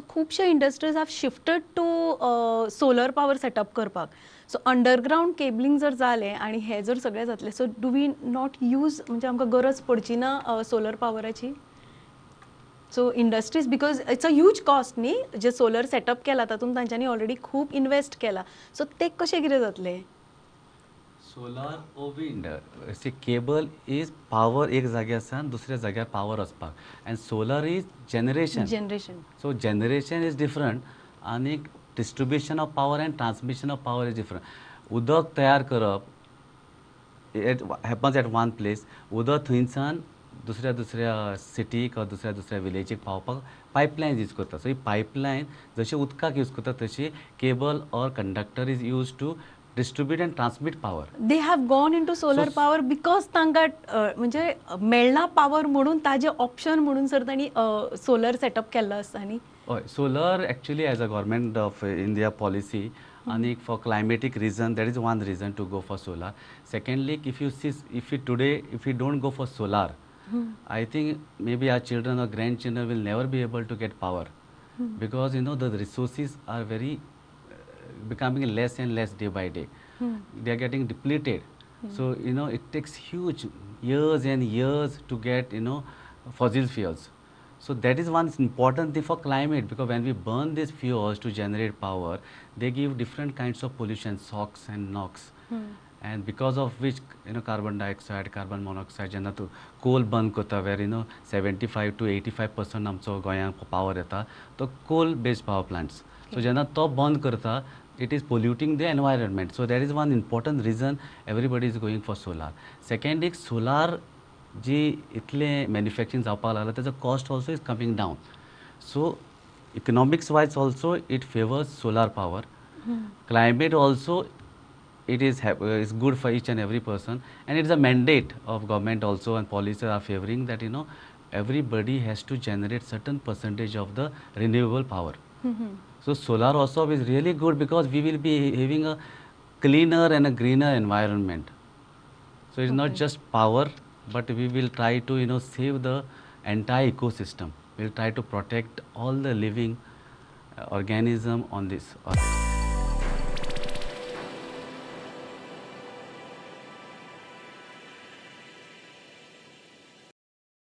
खुबशे industries have shifted to solar power setup करपाक. So underground cabling जर जालें आनी हे जर सगळें जातलें, so do we not use, म्हणजे आमकां गरज पडची ना सोलर पावराची? So industries, because it's a huge cost न्ही, जे सोलर सेटअप केला तातूंत तांच्यांनी ऑलरेडी खूब इन्वेस्ट केला. सो ते कशें कितें जातलें? सोलार ओ wind, see cable is power एक जाग्यासान दुसऱ्या जाग्यार पावर वचपाक, and solar is generation. Generation. So generation is different आनी distribution of power and transmission of power is different. उदक तयार करप it happens at one place, उदक थंयसान दुसऱ्या दुसऱ्या सिटीक वा दुसऱ्या दुसऱ्या विलेजीक पावपाक पायपलायन यूज करता. सो ही पायपलायन जशी उदकाक यूज करता तशी cable or conductor is use to distribute and transmit power. They have gone in to solar power because तांकां म्हणजे मेळना पावर म्हणून ताजे ऑप्शन म्हणून सर तांणी सोलर सेटअप केल्लो आसता न्ही. हय, solar actually as a government of India policy and for climatic reason, that is one reason to go for solar. Secondly, if you don't go for solar, I think maybe our children or grandchildren will never be able to get power, because the resources are very becoming less and less day by day. They are getting depleted. So it takes huge years and years to get fossil fuels. So that is one important thing for climate, because when we burn these fuels to generate power, they give different kinds of pollution, SOx and NOx. And because of which carbon dioxide, carbon monoxide, जेन्ना तूं coal burn करता, where 75 to 85% आमचो गोंयांक power येता तो coal based power plants. So जेन्ना तो burn करता, it is polluting the environment. So that is one important reason everybody is going for solar. Second is solar जी इतले मॅन्युफॅक्चरींग जावपाक लागला तेजो cost also is coming down. So economics wise also it favours solar power. Climate also it is good for each and every person, and it is a mandate of government also, and policies are favoring that everybody has to generate certain percentage of the renewable power. So solar also is really good, because we will be having a cleaner and a greener environment. So it's not just power, but we will try to save the entire ecosystem. We'll try to protect all the living organism on this earth.